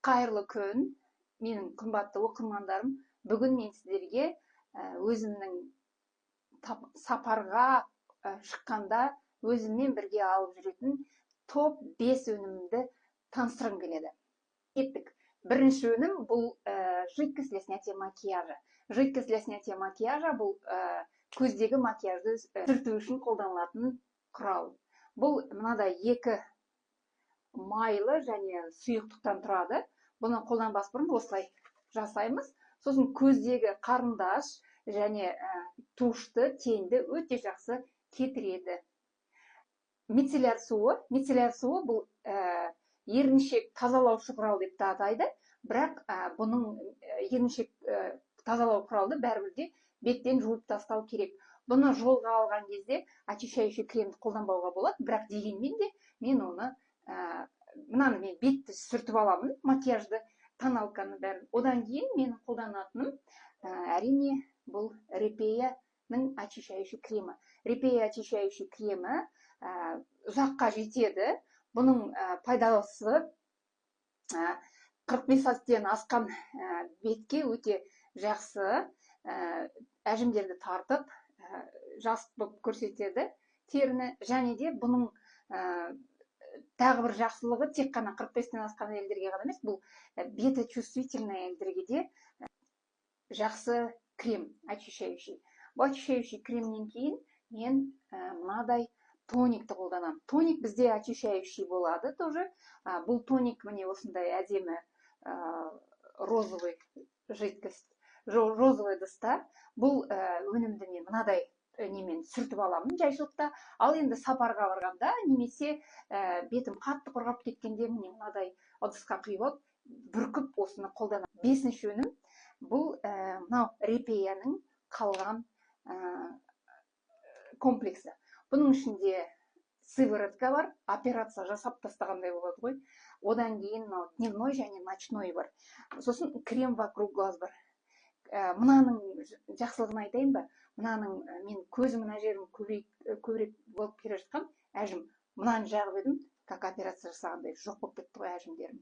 Қайырлы күн, менің қымбатты оқырмандарым. Бүгін мен сіздерге өзімнің сапарға шыққанда өзіммен бірге алып жүретін топ 5 өнімімді таныстырғым келеді. Кеттік. Бірінші өнім бұл жидкость для снятия макияжа. Жидкость для снятия макияжа бұл көздегі макияжды сүрту үшін қолданылатын құрал. Бұл мынадай 2 майлы және сұйықтықтан тұрады. Бұны қолданбас бұрын осылай жасаймыз. Сосын көздегі қарындаш және тушты, тенді өте жақсы кетіреді. Мицелляр суы бұл еріншек тазалаушы құрал деп атайды. Бірақ бұның еріншек тазалау құралды бәрібір беттен жуып тастау керек. Бұны жолға алған кезде очищающий кремді қолданбауға болады. Бірақ дегенмен де мен оны мынаны мен бетті сүртіп аламын, макияжды, тоналканы бәрін. Одан кейін мен қолданатыным әрине бұл Репеяның очищающий кремі. Репея очищающий кремі ұзаққа жетеді. Бұның пайдасы 45-тен асқан бетке өте жақсы, әжімдерді тартып, жас болып көрсетеді теріні. Және де бұның тағы бір жақсылығы тек қана 45-тен асқан әйелдерге ғана емес, бұл беті чувствительный әйелдерге де жақсы крем очищающий. Бұл очищающий кремнен кейін мен мынадай тоникті қолданамын. Тоник бізде очищающий болады тоже. Бұл тоник міне осындай әдемі розовый жидкость, розовый ыдыста. Бұл өнімді мен мынадай немен сүртіп аламын жайшылықта. Ал енді сапарға барғанда немесе бетім қатты құрғап кеткенде міне мынадай ыдысқа құйып бүркіп осыны қолданамын. 5-ші өнім бұл мынау Репеяның қалған комплексі. Бұның ішінде сыворотка бар, операция жасап тастағандай болады ғой. Одан кейін дневной және ночной бар. Сосын крем вокруг глаз бар. Мынаның жақсылығын айтайын ба? Мынаның мен көзім мына жерім көбірек болып келе жатқан әжім. Мынаны жағып едім, как операция жасағандай жоқ болып кетті ғой әжімдерім.